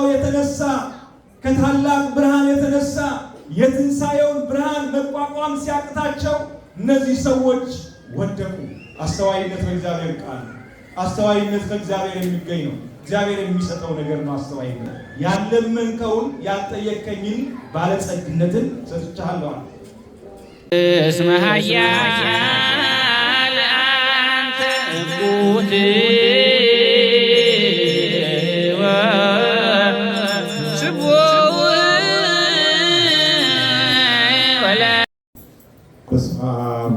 ከጨለማው የተነሳ ከታላቅ ብርሃን የተነሳ የትንሣኤውን ብርሃን መቋቋም ሲያቅታቸው እነዚህ ሰዎች ወደቁ። አስተዋይነት በእግዚአብሔር ቃል ነው። አስተዋይነት ከእግዚአብሔር የሚገኝ ነው። እግዚአብሔር የሚሰጠው ነገር ነው። አስተዋይነት ያለመንከውን ያልጠየቀኝን ባለጸግነትን ሰጥቻለሁ። እስመ ኃያል አንተ እኩት በስመ አብ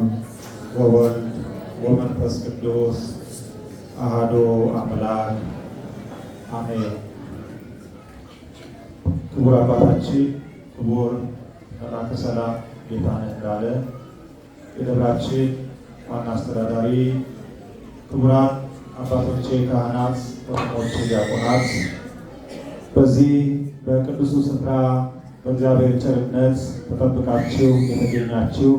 ወወልድ ወመንፈስ ቅዱስ አሐዱ አምላክ አሜን። ክቡር አባታችን ክቡር መልአከ ሰላም ጌታነህ እንዳለ የደብራችን ዋና አስተዳዳሪ፣ ክቡራን አባቶቼ ካህናት፣ ወንድሞቼ ዲያቆናት፣ በዚህ በቅዱሱ ስፍራ በእግዚአብሔር ቸርነት ተጠብቃችሁ የተገኛችሁ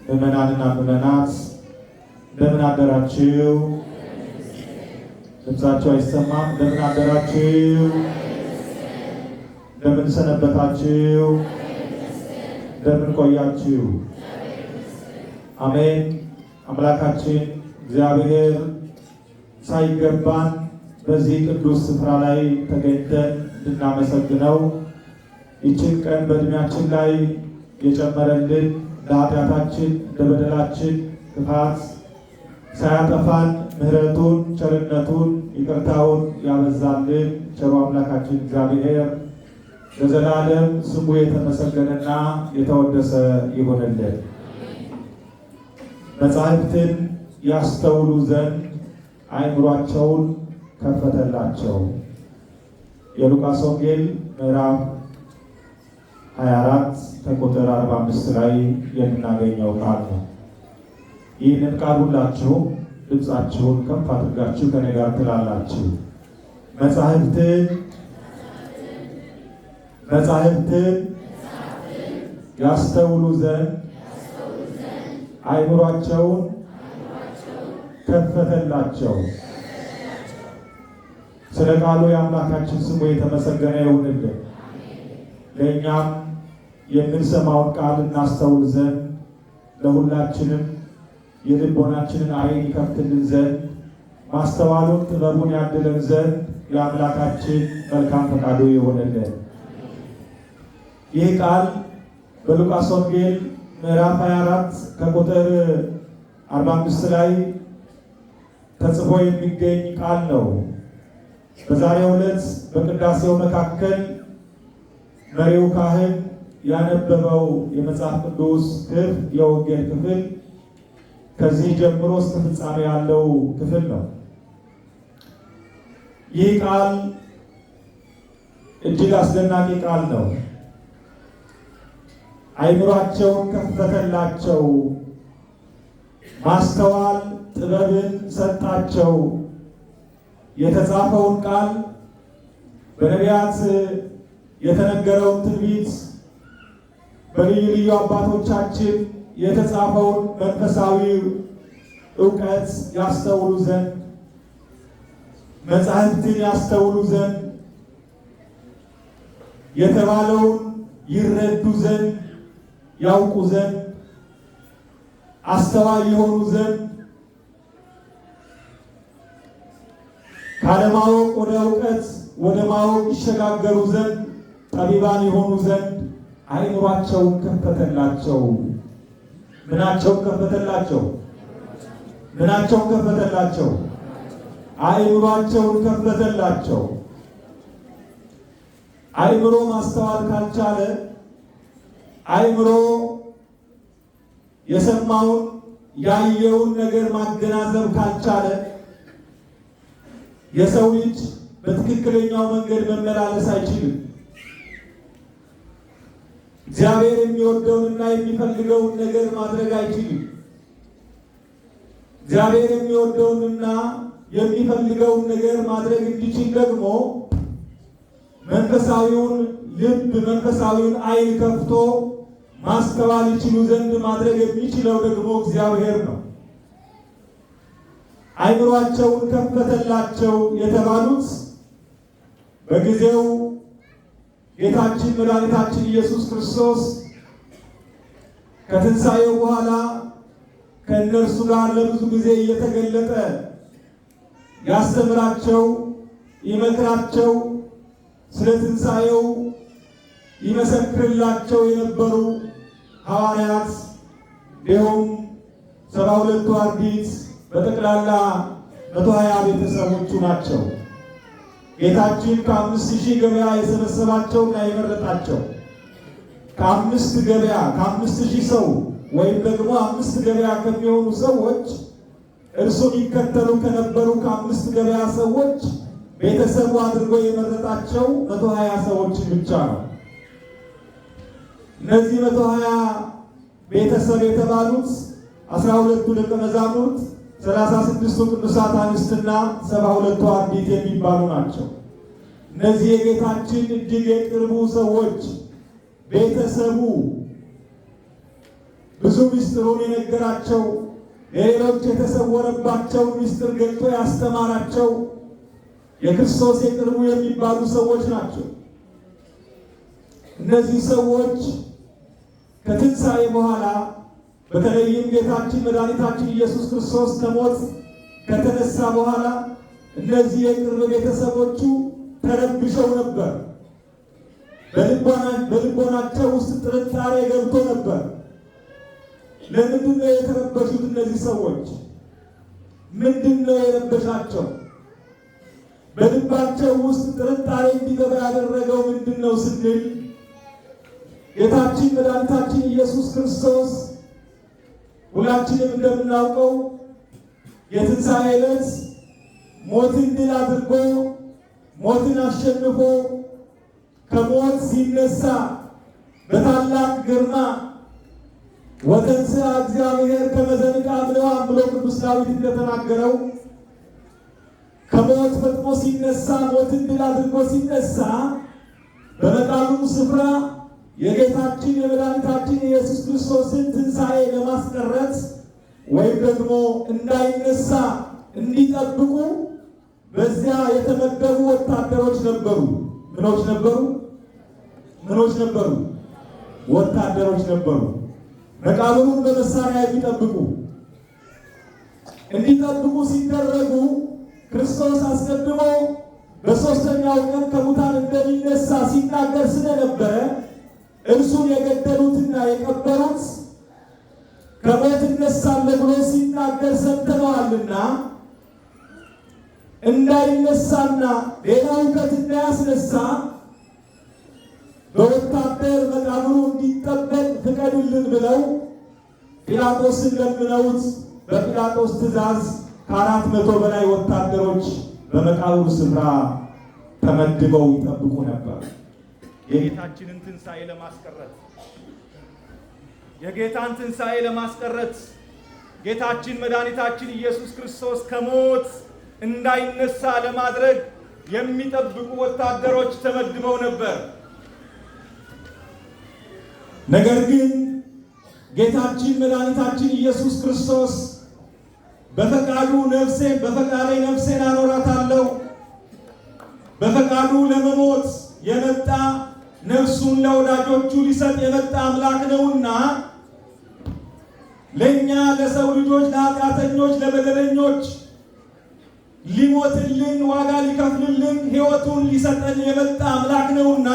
ምዕመናንና ምዕመናት እንደምን አደራችሁ? ድምፃችሁ አይሰማም። እንደምን አደራችሁ? እንደምን ሰነበታችሁ? እንደምን ቆያችሁ? አሜን። አምላካችን እግዚአብሔር ሳይገባን በዚህ ቅዱስ ስፍራ ላይ ተገኝተን እንድናመሰግነው ይችን ቀን በእድሜያችን ላይ የጨመረልን ለኃጢአታችን ለበደላችን ክፋት ሳያጠፋን ምሕረቱን ቸርነቱን ይቅርታውን ያበዛልን ቸሩ አምላካችን እግዚአብሔር ለዘላለም ስሙ የተመሰገነና የተወደሰ ይሆንልን። መጻሕፍትን ያስተውሉ ዘንድ አእምሯቸውን ከፈተላቸው። የሉቃስ ወንጌል ምዕራፍ 24 ከቁጥር 45 ላይ የምናገኘው ቃል ነው። ይህንን ቃል ሁላችሁ ድምፃችሁን ከፍ አድርጋችሁ ከኔ ጋር ትላላችሁ። መጻሕፍትን ያስተውሉ ዘንድ አእምሯቸውን ከፈተላቸው። ስለ ቃሉ የአምላካችን ስሙ የተመሰገነ ይሁንልን። ለእኛም የምንሰማውን ቃል እናስተውል ዘንድ ለሁላችንም የልቦናችንን ዓይን ይከፍትልን ዘንድ ማስተዋሉን ጥበቡን ያድለን ዘንድ የአምላካችን መልካም ፈቃዱ ይሆንልን። ይህ ቃል በሉቃስ ወንጌል ምዕራፍ 24 ከቁጥር 45 ላይ ተጽፎ የሚገኝ ቃል ነው። በዛሬው ዕለት በቅዳሴው መካከል መሪው ካህን ያነበበው የመጽሐፍ ቅዱስ ክፍል የወንጌል ክፍል ከዚህ ጀምሮ እስከ ፍጻሜ ያለው ክፍል ነው። ይህ ቃል እጅግ አስደናቂ ቃል ነው። አእምሯቸውን ከፈተላቸው፣ ማስተዋል ጥበብን ሰጣቸው። የተጻፈውን ቃል በነቢያት የተነገረውን ትንቢት በልዩ ልዩ አባቶቻችን የተጻፈውን መንፈሳዊ ዕውቀት ያስተውሉ ዘንድ መጻሕፍትን ያስተውሉ ዘንድ የተባለውን ይረዱ ዘንድ ያውቁ ዘንድ አስተዋይ የሆኑ ዘንድ ካለማወቅ ወደ ዕውቀት ወደ ማወቅ ይሸጋገሩ ዘንድ ጠቢባን የሆኑ ዘንድ አእምሯቸውን ከፈተላቸው። ምናቸውን ከፈተላቸው? ምናቸውን ከፈተላቸው? አእምሯቸውን ከፈተላቸው። አእምሮ ማስተዋል ካልቻለ፣ አእምሮ የሰማውን ያየውን ነገር ማገናዘብ ካልቻለ የሰው ልጅ በትክክለኛው መንገድ መመላለስ አይችልም። እግዚአብሔር የሚወደውንና የሚፈልገውን ነገር ማድረግ አይችልም። እግዚአብሔር የሚወደውንና የሚፈልገውን ነገር ማድረግ እንዲችል ደግሞ መንፈሳዊውን ልብ መንፈሳዊውን ዓይን ከፍቶ ማስተዋል ይችሉ ዘንድ ማድረግ የሚችለው ደግሞ እግዚአብሔር ነው። አእምሯቸውን ከፈተላቸው የተባሉት በጊዜው ጌታችን መድኃኒታችን ኢየሱስ ክርስቶስ ከትንሣኤው በኋላ ከእነርሱ ጋር ለብዙ ጊዜ እየተገለጠ ያስተምራቸው፣ ይመክራቸው፣ ስለ ትንሣኤው ይመሰክርላቸው የነበሩ ሐዋርያት እንዲሁም 72ቱ አርድእት በጠቅላላ 120 ቤተሰቦቹ ናቸው። ጌታችን ከ5000 ገበያ የሰበሰባቸውና የመረጣቸው ከ5000 ሰው ወይም ደግሞ 5 ገበያ ከሚሆኑ ሰዎች እርሱን ይከተሉ ከነበሩ ከ5 ገበያ ሰዎች ቤተሰቡ አድርጎ የመረጣቸው 120 ሰዎችን ብቻ ነው። እነዚህ 120 ቤተሰብ የተባሉት 12ቱ ደቀ መዛሙርት፣ 36ቱ ቅዱሳት አንስትና 72ቱ አርድእት የሚባሉ ናቸው። እነዚህ የጌታችን እጅግ የቅርቡ ሰዎች፣ ቤተሰቡ፣ ብዙ ምስጢሩን የነገራቸው፣ ለሌሎች የተሰወረባቸው ምስጢር ገልጦ ያስተማራቸው የክርስቶስ የቅርቡ የሚባሉ ሰዎች ናቸው። እነዚህ ሰዎች ከትንሣኤ በኋላ በተለይም ጌታችን መድኃኒታችን ኢየሱስ ክርስቶስ ከሞት ከተነሳ በኋላ እነዚህ የቅርብ ቤተሰቦቹ ተረብሸው ነበር። በልቦናቸው ውስጥ ጥርጣሬ ገብቶ ነበር። ለምንድን ነው የተረበሹት? እነዚህ ሰዎች ምንድን ነው የረበሻቸው? በልባቸው ውስጥ ጥርጣሬ እንዲገባ ያደረገው ምንድን ነው ስንል ጌታችን መድኃኒታችን ኢየሱስ ክርስቶስ ሁላችንም እንደምናውቀው የትንሣኤ ዕለት ሞትን ድል አድርጎ ሞትን አሸንፎ ከሞት ሲነሳ በታላቅ ግርማ ወተንሥአ እግዚአብሔር ከመ ዘንቃም ለሕያዋን ብሎ ቅዱስ ዳዊት እንደተናገረው ከሞት ፈጥኖ ሲነሳ ሞትን ድል አድርጎ ሲነሳ በመቃብሩ ስፍራ የጌታችን የመድኃኒታችን የኢየሱስ ክርስቶስን ትንሣኤ ለማስቀረት ወይም ደግሞ እንዳይነሳ እንዲጠብቁ በዚያ የተመደቡ ወታደሮች ነበሩ። ምኖች ነበሩ? ወታደሮች ነበሩ። መቃብሩን በመሳሪያ እንዲጠብቁ ሲደረጉ ክርስቶስ አስቀድሞ በሦስተኛው ቀን ከሙታን እንደሚነሳ ሲናገር ስለነበረ እርሱን የገደሉትና የቀበሩት ከሞት እነሳለሁ ብሎ ሲናገር ሰምተነዋልና እንዳይነሳና ሌላ ሁከት እንዳያስነሳ በወታደር መቃብሩ እንዲጠበቅ ፍቀዱልን ብለው ጲላጦስን ለምነውት በጲላጦስ ትእዛዝ ከ400 በላይ ወታደሮች በመቃብሩ ስፍራ ተመድበው ይጠብቁ ነበር። የጌታችንን ትንሣኤ ለማስቀረት ጌታችን መድኃኒታችን ኢየሱስ ክርስቶስ ከሞት እንዳይነሳ ለማድረግ የሚጠብቁ ወታደሮች ተመድበው ነበር። ነገር ግን ጌታችን መድኃኒታችን ኢየሱስ ክርስቶስ በፈቃዴ ነፍሴን አኖራታለሁ፣ በፈቃዱ ለመሞት የመጣ ነፍሱን ለወዳጆቹ ሊሰጥ የመጣ አምላክ ነውና ለእኛ ለሰው ልጆች፣ ለኃጢአተኞች፣ ለበደለኞች ሊሞትልን ዋጋ ሊከፍልልን ሕይወቱን ሊሰጠን የመጣ አምላክ ነውና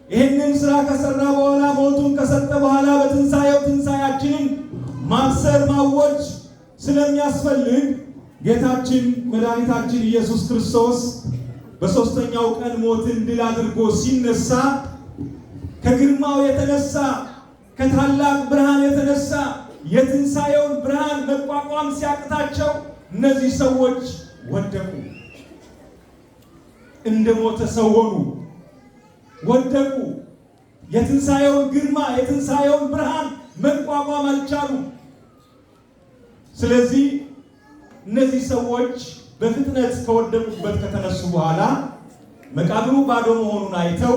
ይህንን ስራ ከሰራ በኋላ ሞቱን ከሰጠ በኋላ በትንሣኤው ትንሣኤያችንን ማብሰር ማወጅ ስለሚያስፈልግ ጌታችን መድኃኒታችን ኢየሱስ ክርስቶስ በሦስተኛው ቀን ሞትን ድል አድርጎ ሲነሳ ከግርማው የተነሳ ከታላቅ ብርሃን የተነሳ የትንሣኤውን ብርሃን መቋቋም ሲያቅታቸው እነዚህ ሰዎች ወደቁ። እንደ ሞተ ሰው ሆኑ፣ ወደቁ። የትንሣኤውን ግርማ የትንሣኤውን ብርሃን መቋቋም አልቻሉም። ስለዚህ እነዚህ ሰዎች በፍጥነት ከወደቁበት ከተነሱ በኋላ መቃብሩ ባዶ መሆኑን አይተው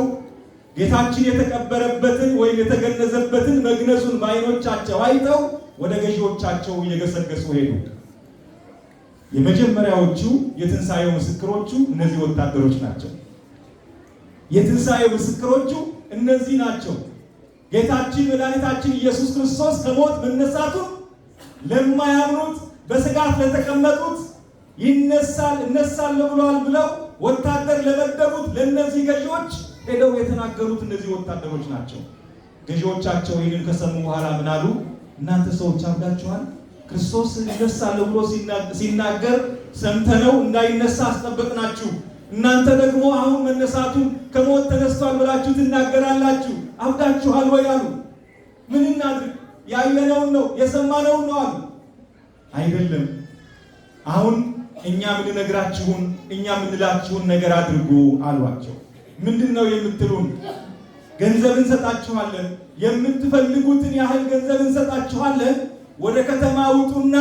ጌታችን የተቀበረበትን ወይም የተገነዘበትን መግነዙን በዓይኖቻቸው አይተው ወደ ገዢዎቻቸው እየገሰገሱ ሄዱ። የመጀመሪያዎቹ የትንሣኤው ምስክሮቹ እነዚህ ወታደሮች ናቸው። የትንሣኤው ምስክሮቹ እነዚህ ናቸው። ጌታችን መድኃኒታችን ኢየሱስ ክርስቶስ ከሞት መነሳቱን ለማያምኑት በስጋት ለተቀመጡት እነሳለሁ ብለዋል ብለው ወታደር ለመደቡት ለእነዚህ ገዢዎች ሄደው የተናገሩት እነዚህ ወታደሮች ናቸው። ገዢዎቻቸው ይህንን ከሰሙ በኋላ ምን አሉ? እናንተ ሰዎች አብዳችኋል። ክርስቶስ ይነሳለሁ ብሎ ሲናገር ሰምተነው እንዳይነሳ አስጠበቅናችሁ። እናንተ ደግሞ አሁን መነሳቱን ከሞት ተነስቷል ብላችሁ ትናገራላችሁ። አብዳችኋል ወይ አሉ። ምን እናድርግ? ያየነውን ነው የሰማነውን ነው አሉ። አይደለም፣ አሁን እኛ የምንላችሁን ነገር አድርጉ አሏቸው። ምንድን ነው የምትሉን? ገንዘብ እንሰጣችኋለን፣ የምትፈልጉትን ያህል ገንዘብ እንሰጣችኋለን። ወደ ከተማ ውጡና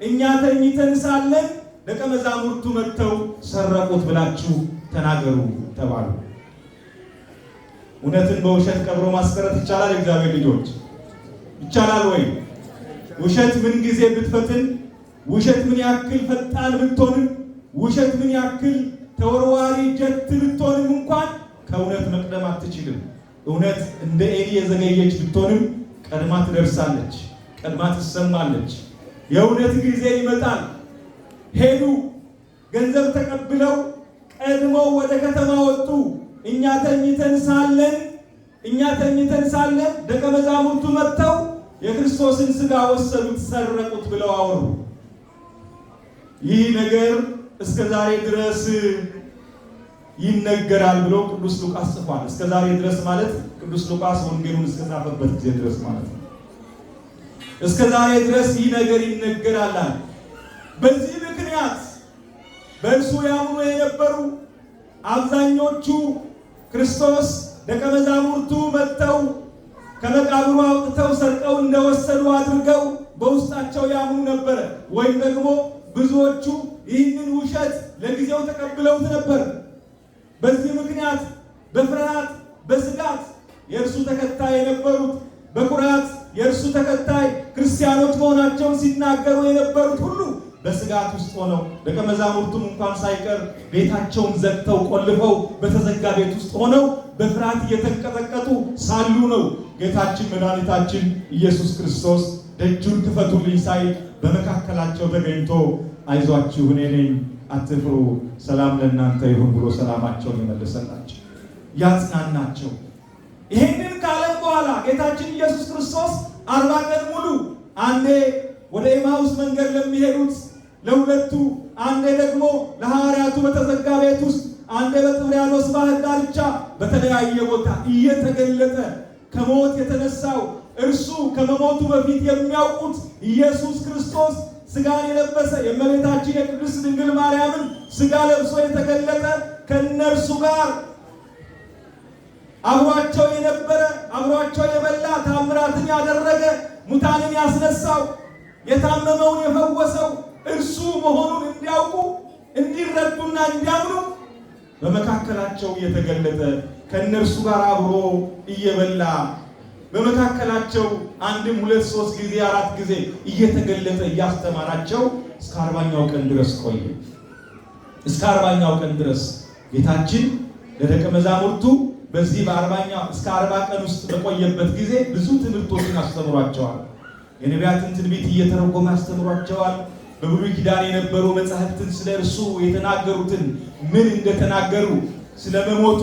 እኛ ተኝተን ሳለን ደቀ መዛሙርቱ መጥተው ሰረቁት ብላችሁ ተናገሩ ተባሉ። እውነትን በውሸት ቀብሮ ማስቀረት ይቻላል? እግዚአብሔር ልጆች ይቻላል ወይ? ውሸት ምን ጊዜ ብትፈትን፣ ውሸት ምን ያክል ፈጣን ብትሆንም፣ ውሸት ምን ያክል ተወርዋሪ ጀት ብትሆንም እንኳን ከእውነት መቅደም አትችልም። እውነት እንደ ኤሊ የዘገየች ብትሆንም ቀድማ ትደርሳለች፣ ቀድማ ትሰማለች። የእውነት ጊዜ ይመጣል። ሄዱ። ገንዘብ ተቀብለው ቀድመው ወደ ከተማ ወጡ። እኛ ተኝተን ሳለን ደቀ መዛሙርቱ መጥተው የክርስቶስን ሥጋ ወሰዱት፣ ሰረቁት ብለው አወሩ። ይህ ነገር እስከ ዛሬ ድረስ ይነገራል ብሎ ቅዱስ ሉቃስ ጽፏል። እስከ ዛሬ ድረስ ማለት ቅዱስ ሉቃስ ወንጌሉን እስከጻፈበት ጊዜ ድረስ ማለት ነው። እስከ ዛሬ ድረስ ይህ ነገር ይነገራል። በዚህ ምክንያት በእርሱ ያምኑ የነበሩ አብዛኞቹ ክርስቶስ ደቀ መዛሙርቱ መጥተው ከመቃብሩ አውጥተው ሰርቀው እንደወሰዱ አድርገው በውስጣቸው ያምኑ ነበረ። ወይም ደግሞ ብዙዎቹ ይህንን ውሸት ለጊዜው ተቀብለውት ነበር። በዚህ ምክንያት በፍርሃት በስጋት የእርሱ ተከታይ የነበሩት በኩራት የእርሱ ተከታይ ክርስቲያኖች መሆናቸውን ሲናገሩ የነበሩት ሁሉ በስጋት ውስጥ ሆነው ደቀ መዛሙርቱም እንኳን ሳይቀር ቤታቸውን ዘግተው ቆልፈው በተዘጋ ቤት ውስጥ ሆነው በፍርሃት እየተንቀጠቀጡ ሳሉ ነው ጌታችን መድኃኒታችን ኢየሱስ ክርስቶስ ደጁን ክፈቱልኝ ሳይል በመካከላቸው ተገኝቶ አይዟችሁ እኔ ነኝ፣ አትፍሩ፣ ሰላም ለእናንተ ይሁን ብሎ ሰላማቸውን የመለሰላቸው ያጽናናቸው። ይሄንን ካለም በኋላ ጌታችን ኢየሱስ ክርስቶስ 40 ቀን ሙሉ አንዴ ወደ ኤማሁስ መንገድ ለሚሄዱት ለሁለቱ፣ አንዴ ደግሞ ለሐዋርያቱ በተዘጋ ቤት ውስጥ፣ አንዴ በጥብርያዶስ ባህር ዳርቻ በተለያየ ቦታ እየተገለጠ ከሞት የተነሳው እርሱ ከመሞቱ በፊት የሚያውቁት ኢየሱስ ክርስቶስ ሥጋን የለበሰ የእመቤታችን የቅድስት ድንግል ማርያምን ሥጋ ለብሶ የተገለጠ ከእነርሱ ጋር አብሯቸው የነበረ አብሯቸው የበላ ታምራትን ያደረገ ሙታንን ያስነሳው የታመመውን የፈወሰው እርሱ መሆኑን እንዲያውቁ እንዲረዱና እንዲያምኑ በመካከላቸው እየተገለጠ ከእነርሱ ጋር አብሮ እየበላ በመካከላቸው አንድም 2 3 ጊዜ 4 ጊዜ እየተገለጠ እያስተማራቸው እስከ 40ኛው ቀን ድረስ ቆየ። እስከ 40ኛው ቀን ድረስ ጌታችን ለደቀ መዛሙርቱ በዚህ በ40ኛው እስከ 40 ቀን ውስጥ በቆየበት ጊዜ ብዙ ትምህርቶችን አስተምሯቸዋል። የነቢያትን ትንቢት እየተረጎመ አስተምሯቸዋል። በብሉይ ኪዳን የነበሩ መጻሕፍትን ስለ እርሱ የተናገሩትን ምን እንደተናገሩ ስለመሞቱ፣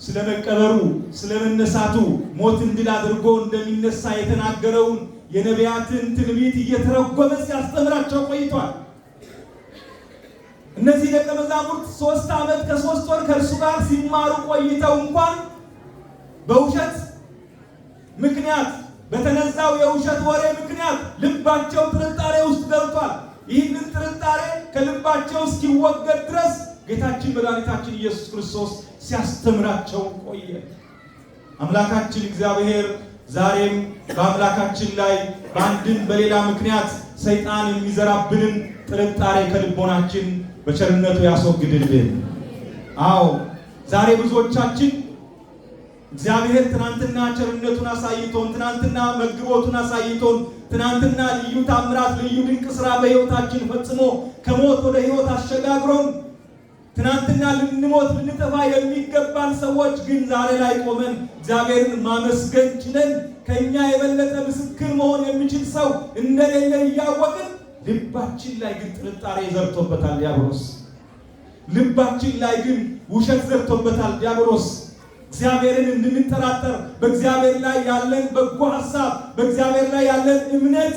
ስለመቀበሩ፣ ስለመነሳቱ፣ ሞትን ድል አድርጎ እንደሚነሳ የተናገረውን የነቢያትን ትንቢት እየተረጎመ ሲያስተምራቸው ቆይቷል። እነዚህ ደቀ መዛሙርት 3 ዓመት ከ3 ወር ከእርሱ ጋር ሲማሩ ቆይተው እንኳን በውሸት ምክንያት በተነዛው የውሸት ወሬ ምክንያት ልባቸው ጥርጣሬ ውስጥ ገብቷል። ይህንን ጥርጣሬ ከልባቸው እስኪወገድ ድረስ ጌታችን መድኃኒታችን ኢየሱስ ክርስቶስ ሲያስተምራቸው ቆየ። አምላካችን እግዚአብሔር ዛሬም በአምላካችን ላይ በአንድም በሌላ ምክንያት ሰይጣን የሚዘራብንን ጥርጣሬ ከልቦናችን በቸርነቱ ያስወግድልን። አዎ ዛሬ ብዙዎቻችን እግዚአብሔር ትናንትና ቸርነቱን አሳይቶን፣ ትናንትና መግቦቱን አሳይቶን፣ ትናንትና ልዩ ታምራት ልዩ ድንቅ ስራ በሕይወታችን ፈጽሞ ከሞት ወደ ሕይወት አሸጋግሮን ትናንትና ልንሞት ልንጠፋ የሚገባን ሰዎች ግን ዛሬ ላይ ቆመን እግዚአብሔርን ማመስገን ችለን ከኛ የበለጠ ምስክር መሆን የሚችል ሰው እንደሌለ እያወቅን ልባችን ላይ ግን ጥርጣሬ ዘርቶበታል ዲያብሎስ። ልባችን ላይ ግን ውሸት ዘርቶበታል ዲያብሎስ። እግዚአብሔርን እንድንጠራጠር በእግዚአብሔር ላይ ያለን በጎ ሐሳብ በእግዚአብሔር ላይ ያለን እምነት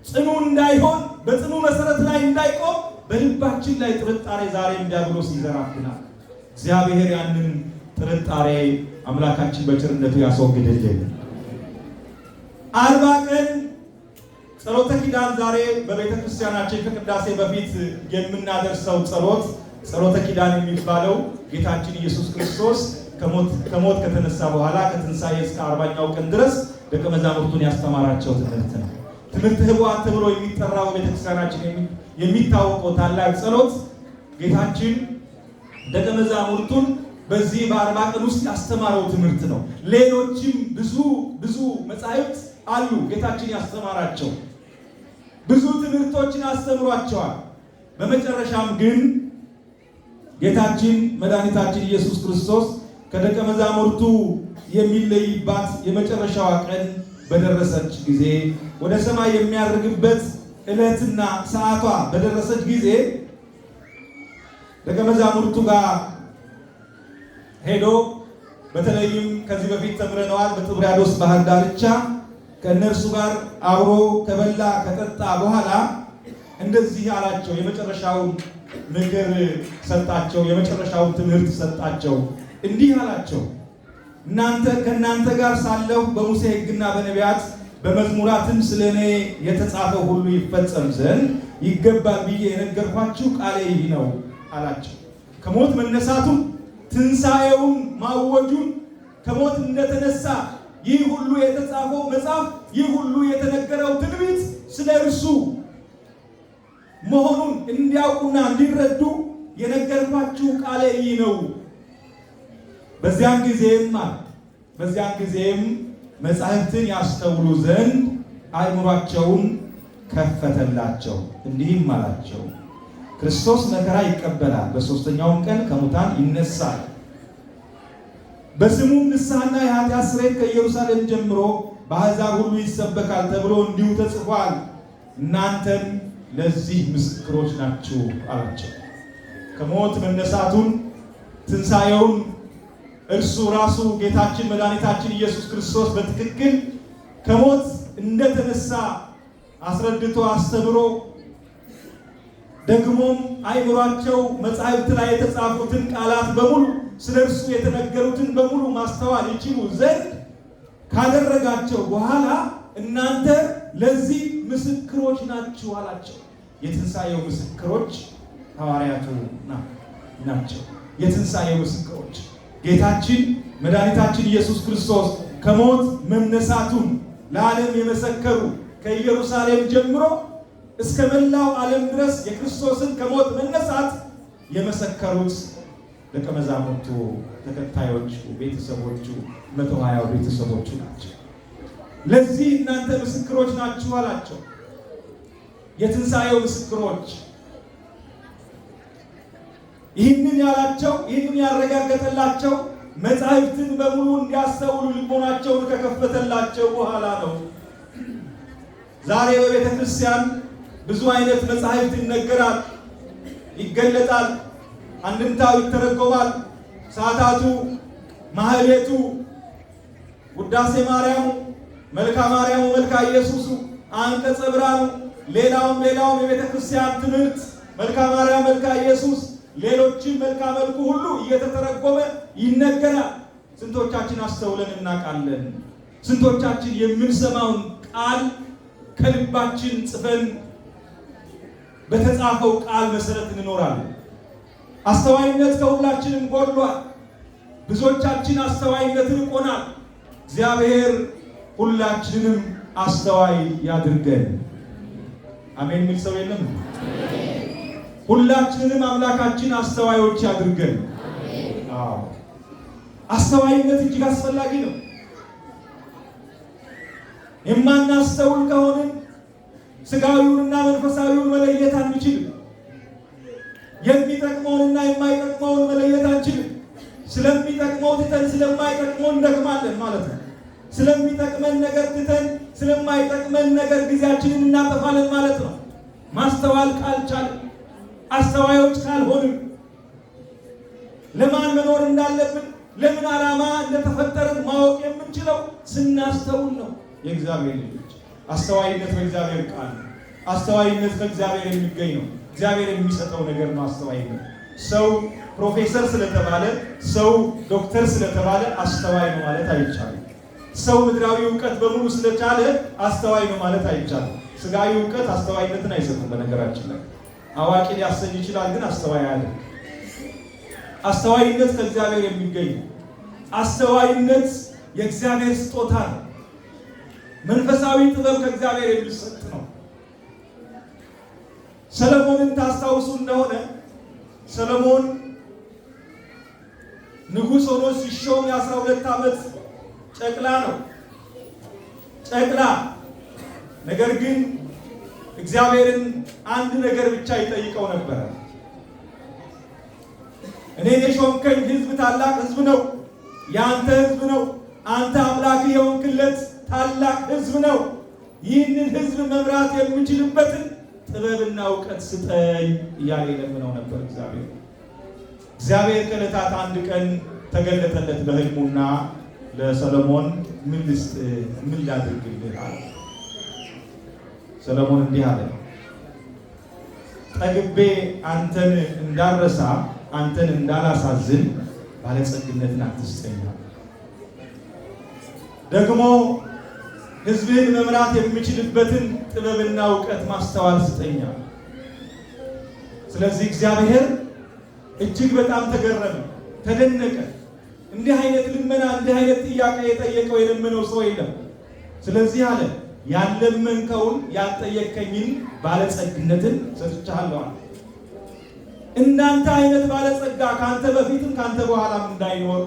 ጽኑ እንዳይሆን በጽኑ መሰረት ላይ እንዳይቆም በልባችን ላይ ጥርጣሬ ዛሬም ዲያብሎስ ይዘራብናል። እግዚአብሔር ያንን ጥርጣሬ አምላካችን በቸርነቱ ያስወግድልን። 40 ቀን ጸሎተ ኪዳን ዛሬ በቤተ ክርስቲያናችን ከቅዳሴ በፊት የምናደርሰው ጸሎተ ኪዳን የሚባለው ጌታችን ኢየሱስ ክርስቶስ ከሞት ከተነሳ በኋላ ከትንሣኤ እስከ 40ኛው ቀን ድረስ ደቀ መዛሙርቱን ያስተማራቸው ትምህርት ነው። ትምህርተ ኅቡዓት ተብሎ የሚጠራው ቤተ ክርስቲያናችን የሚታወቀው ታላቅ ጸሎት ጌታችን ደቀ መዛሙርቱን በዚህ በ40 ቀን ውስጥ ያስተማረው ትምህርት ነው። ሌሎችም ብዙ መጻሕፍት አሉ ጌታችን ያስተማራቸው ብዙ ትምህርቶችን አስተምሯቸዋል። በመጨረሻም ግን ጌታችን መድኃኒታችን ኢየሱስ ክርስቶስ ከደቀ መዛሙርቱ የሚለይባት የመጨረሻዋ ቀን በደረሰች ጊዜ ወደ ሰማይ የሚያርግበት ዕለትና ሰዓቷ በደረሰች ጊዜ ደቀ መዛሙርቱ ጋር ሄዶ በተለይም ከዚህ በፊት ተምረነዋል። በጥብርያዶስ ባህር ዳርቻ ከእነርሱ ጋር አብሮ ከበላ ከጠጣ በኋላ እንደዚህ አላቸው። የመጨረሻውን ምክር ሰጣቸው። የመጨረሻውን ትምህርት ሰጣቸው። እንዲህ አላቸው፣ ከእናንተ ጋር ሳለሁ በሙሴ ሕግና በነቢያት በመዝሙራትም ስለ እኔ የተጻፈው ሁሉ ይፈጸም ዘንድ ይገባል ብዬ የነገርኳችሁ ቃሌ ይህ ነው አላቸው። ከሞት መነሳቱን ትንሣኤውን ማወጁን ከሞት እንደተነሳ ይህ ሁሉ የተጻፈው መጽሐፍ ይህ ሁሉ የተነገረው ትንቢት ስለ እርሱ መሆኑን እንዲያውቁና እንዲረዱ የነገርኳችሁ ቃሌ ይህ ነው። በዚያን ጊዜም መጻሕፍትን ያስተውሉ ዘንድ አእምሯቸውን ከፈተላቸው። እንዲህም አላቸው፣ ክርስቶስ መከራ ይቀበላል፣ በሦስተኛውም ቀን ከሙታን ይነሳል፣ በስሙም ንስሐና የኃጢአት ስርየት ከኢየሩሳሌም ጀምሮ በአሕዛብ ሁሉ ይሰበካል ተብሎ እንዲሁ ተጽፏል። እናንተም ለዚህ ምስክሮች ናችሁ አላቸው። ከሞት መነሳቱን ትንሣኤውን እርሱ ራሱ ጌታችን መድኃኒታችን ኢየሱስ ክርስቶስ በትክክል ከሞት እንደተነሳ አስረድቶ አስተምሮ ደግሞም አእምሯቸው መጻሕፍት ላይ የተጻፉትን ቃላት በሙሉ ስለ እርሱ የተነገሩትን በሙሉ ማስተዋል ይችሉ ዘንድ ካደረጋቸው በኋላ እናንተ ለዚህ ምስክሮች ናችሁ አላቸው። የትንሣኤው ምስክሮች ሐዋርያቱ ናቸው። የትንሣኤው ምስክሮች ጌታችን መድኃኒታችን ኢየሱስ ክርስቶስ ከሞት መነሳቱን ለዓለም የመሰከሩ ከኢየሩሳሌም ጀምሮ እስከ መላው ዓለም ድረስ የክርስቶስን ከሞት መነሳት የመሰከሩት ደቀ መዛሙርቱ፣ ተከታዮቹ፣ ቤተሰቦቹ 120 ቤተሰቦቹ ናቸው። ለዚህ እናንተ ምስክሮች ናችሁ አላቸው። የትንሣኤው ምስክሮች ይህንን ያላቸው ይህንን ያረጋገጠላቸው መጻሕፍትን በሙሉ እንዲያስተውሉ ልቦናቸውን ከከፈተላቸው በኋላ ነው። ዛሬ በቤተ ክርስቲያን ብዙ አይነት መጻሕፍት ይነገራል፣ ይገለጣል፣ አንድምታው ይተረጎማል። ሰዓታቱ፣ ማህሌቱ፣ ውዳሴ ማርያሙ፣ መልካ ማርያሙ፣ መልካ ኢየሱሱ፣ አንቀጸ ብርሃኑ፣ ሌላውም የቤተ ክርስቲያን ትምህርት መልካ ማርያም፣ መልካ ኢየሱስ፣ ሌሎችም መልካ መልኩ ሁሉ እየተተረጎመ ይነገራል። ስንቶቻችን አስተውለን እናውቃለን? ስንቶቻችን የምንሰማውን ቃል ከልባችን ጽፈን በተጻፈው ቃል መሰረት እንኖራለን? አስተዋይነት ከሁላችንም ጎድሏል። ብዙዎቻችን አስተዋይነትን ርቆናል። እግዚአብሔር ሁላችንም አስተዋይ ያድርገን። አሜን የሚል ሰው የለም? ሁላችንም አምላካችን አስተዋዮች ያድርገን። አዎ፣ አስተዋይነት እጅግ አስፈላጊ ነው። የማናስተውል ከሆንን ስጋዊውንና መንፈሳዊውን መለየት አንችልም። የሚጠቅመውንና የማይጠቅመውን መለየት አንችልም። ስለሚጠቅመው ትተን ስለማይጠቅመው እንደክማለን ማለት ነው። ስለሚጠቅመን ነገር ትተን ስለማይጠቅመን ነገር ጊዜያችንን እናጠፋለን ማለት ነው። ማስተዋል ካልቻልን፣ አስተዋዮች ካልሆንም፣ ለማን መኖር እንዳለብን ለምን ዓላማ እንደተፈጠርን ማወቅ የምንችለው ስናስተውል ነው። የእግዚአብሔር ልጆች አስተዋይነት በእግዚአብሔር ቃል ነው። አስተዋይነት ከእግዚአብሔር የሚገኝ ነው። እግዚአብሔር የሚሰጠው ነገር ነው አስተዋይነት። ሰው ፕሮፌሰር ስለተባለ ሰው ዶክተር ስለተባለ አስተዋይ ነው ማለት አይቻልም። ሰው ምድራዊ እውቀት በሙሉ ስለቻለ አስተዋይ ነው ማለት አይቻልም። ስጋዊ እውቀት አስተዋይነትን አይሰጥም። በነገራችን ላይ አዋቂ ሊያሰኝ ይችላል፣ ግን አስተዋይ አይደለም። አስተዋይነት ከእግዚአብሔር የሚገኝ ነው። አስተዋይነት የእግዚአብሔር ስጦታ ነው። መንፈሳዊ ጥበብ ከእግዚአብሔር የሚሰጥ ነው። ሰለሞንን ታስታውሱ እንደሆነ ሰለሞን ንጉሥ ሆኖ ሲሾም የ12 ዓመት ጨቅላ ነው። ጨቅላ ነገር ግን እግዚአብሔርን አንድ ነገር ብቻ ይጠይቀው ነበረ። እኔን የሾምከኝ ሕዝብ ታላቅ ሕዝብ ነው፣ የአንተ ሕዝብ ነው፣ አንተ አምላክ የሆንክለት ታላቅ ሕዝብ ነው። ይህንን ሕዝብ መምራት የምችልበትን ጥበብና እውቀት ስጠኝ እያለ የለምነው ነበር እግዚአብሔር። እግዚአብሔር ከዕለታት አንድ ቀን ተገለጠለት በሕልሙና ለሰሎሞን ምን ላድርግልህ አለ። ሰሎሞን እንዲህ አለ፣ ጠግቤ አንተን እንዳረሳ አንተን እንዳላሳዝን ባለጸግነትን አትስጠኝ፣ ደግሞ ሕዝብህን መምራት የምችልበትን ጥበብና እውቀት ማስተዋል ስጠኝ። ስለዚህ እግዚአብሔር እጅግ በጣም ተገረመ፣ ተደነቀ። እንዲህ አይነት ልመና እንዲህ አይነት ጥያቄ የጠየቀው የለመነው ሰው የለም። ስለዚህ አለ ያለመንከውን ያልጠየቀኝን ባለጸግነትን ሰጥቻለሁ። እንዳንተ አይነት ባለጸጋ ካንተ በፊትም ካንተ በኋላም እንዳይኖር፣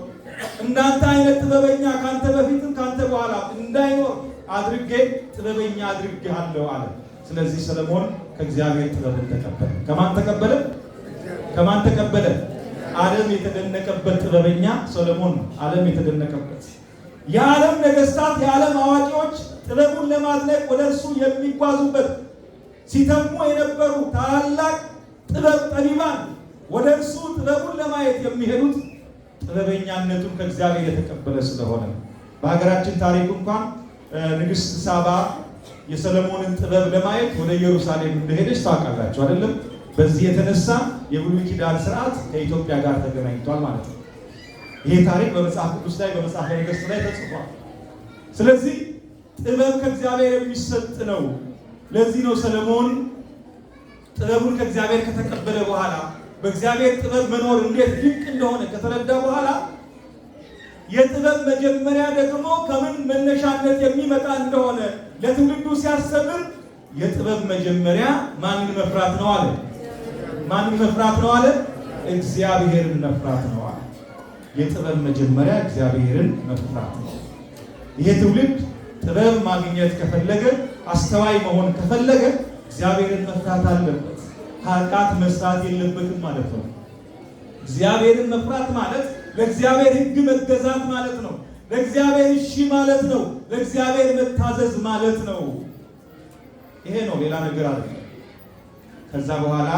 እንዳንተ አይነት ጥበበኛ ካንተ በፊትም ካንተ በኋላ እንዳይኖር አድርጌ ጥበበኛ አድርጌሃለሁ አለ። ስለዚህ ሰሎሞን ከእግዚአብሔር ጥበብን ተቀበለ። ከማን ተቀበለ? ከማን ተቀበለ? ዓለም የተደነቀበት ጥበበኛ ሰሎሞን ነው። ዓለም የተደነቀበት የዓለም ነገስታት የዓለም አዋቂዎች ጥበቡን ለማድነቅ ወደ እርሱ የሚጓዙበት ሲተሙ የነበሩ ታላላቅ ጥበብ ጠቢባን ወደ እርሱ ጥበቡን ለማየት የሚሄዱት ጥበበኛነቱን ከእግዚአብሔር የተቀበለ ስለሆነ ነው። በሀገራችን ታሪክ እንኳን ንግስት ሳባ የሰሎሞንን ጥበብ ለማየት ወደ ኢየሩሳሌም እንደሄደች ታውቃላችሁ አይደለም? በዚህ የተነሳ የብሉይ ኪዳን ስርዓት ከኢትዮጵያ ጋር ተገናኝቷል ማለት ነው። ይሄ ታሪክ በመጽሐፍ ቅዱስ ላይ በመጽሐፈ ነገሥት ላይ ተጽፏል። ስለዚህ ጥበብ ከእግዚአብሔር የሚሰጥ ነው። ለዚህ ነው ሰሎሞን ጥበቡን ከእግዚአብሔር ከተቀበለ በኋላ በእግዚአብሔር ጥበብ መኖር እንዴት ድንቅ እንደሆነ ከተረዳ በኋላ የጥበብ መጀመሪያ ደግሞ ከምን መነሻነት የሚመጣ እንደሆነ ለትውልዱ ሲያስተምር የጥበብ መጀመሪያ ማንን መፍራት ነው አለ? ማንን መፍራት ነው አለ? እግዚአብሔርን መፍራት ነው አለ። የጥበብ መጀመሪያ እግዚአብሔርን መፍራት ነው። ይሄ ትውልድ ጥበብ ማግኘት ከፈለገ፣ አስተዋይ መሆን ከፈለገ እግዚአብሔርን መፍራት አለበት። ኃጢአት መስራት የለበትም ማለት ነው። እግዚአብሔርን መፍራት ማለት ለእግዚአብሔር ሕግ መገዛት ማለት ነው። ለእግዚአብሔር እሺ ማለት ነው። ለእግዚአብሔር መታዘዝ ማለት ነው። ይሄ ነው፣ ሌላ ነገር አይደለም። ከዛ በኋላ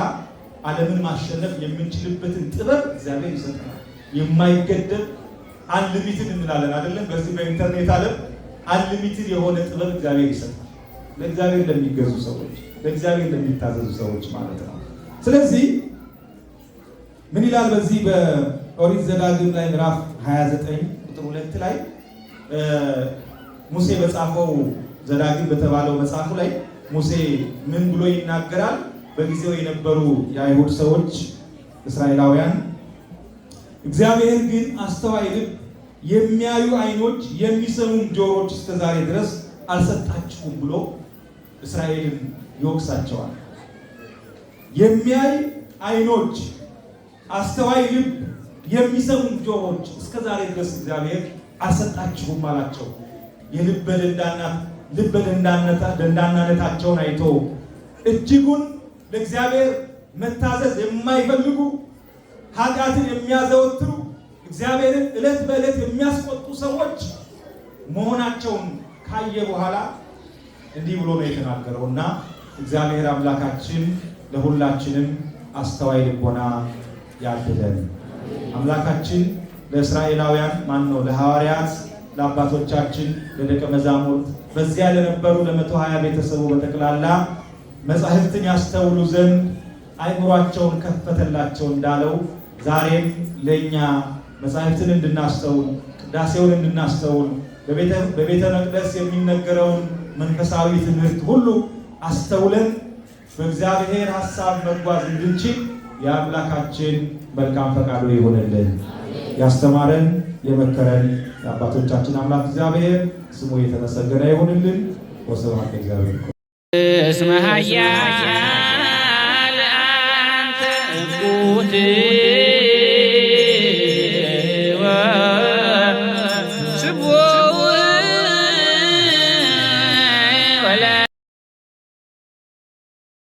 ዓለምን ማሸነፍ የምንችልበትን ጥበብ እግዚአብሔር ይሰጠናል። የማይገደብ አንሊሚትድ እንላለን አይደለም? በዚህ በኢንተርኔት ዓለም አንሊሚትድ የሆነ ጥበብ እግዚአብሔር ይሰጣል። ለእግዚአብሔር ለሚገዙ ሰዎች፣ ለእግዚአብሔር ለሚታዘዙ ሰዎች ማለት ነው። ስለዚህ ምን ይላል በዚህ በኦሪት ዘዳግም ላይ ምዕራፍ 29 ቁጥር 2 ላይ ሙሴ በጻፈው ዘዳግም በተባለው መጽሐፉ ላይ ሙሴ ምን ብሎ ይናገራል? በጊዜው የነበሩ የአይሁድ ሰዎች እስራኤላውያን እግዚአብሔር ግን አስተዋይ ልብ፣ የሚያዩ ዓይኖች፣ የሚሰሙም ጆሮች እስከዛሬ ድረስ አልሰጣችሁም ብሎ እስራኤልን ይወቅሳቸዋል። የሚያይ ዓይኖች፣ አስተዋይ ልብ፣ የሚሰሙም ጆሮች እስከዛሬ ድረስ እግዚአብሔር አልሰጣችሁም አላቸው። የልበ ደንዳና ልበ ደንዳናነታቸውን አይቶ እጅጉን ለእግዚአብሔር መታዘዝ የማይፈልጉ ኃጢአትን የሚያዘወትሩ እግዚአብሔርን ዕለት በዕለት የሚያስቆጡ ሰዎች መሆናቸውን ካየ በኋላ እንዲህ ብሎ ነው የተናገረውና እግዚአብሔር አምላካችን ለሁላችንም አስተዋይ ልቦና ያድለን። አምላካችን ለእስራኤላውያን ለሐዋርያት፣ ለአባቶቻችን፣ ለደቀ መዛሙርት በዚያ ለነበሩ ለ120 ቤተሰቡ በጠቅላላ መጻሕፍትን ያስተውሉ ዘንድ አይምሯቸውን ከፈተላቸው እንዳለው ዛሬም ለኛ መጻሕፍትን እንድናስተውል፣ ቅዳሴውን እንድናስተውል፣ በቤተ መቅደስ የሚነገረውን መንፈሳዊ ትምህርት ሁሉ አስተውለን በእግዚአብሔር ሐሳብ መጓዝ እንድንችል የአምላካችን መልካም ፈቃዱ ይሆንልን። ያስተማረን የመከረን የአባቶቻችን አምላክ እግዚአብሔር ስሙ የተመሰገነ ይሁንልን። ወስብሐት ለእግዚአብሔር። እስመ ኃያል አንተ እኩት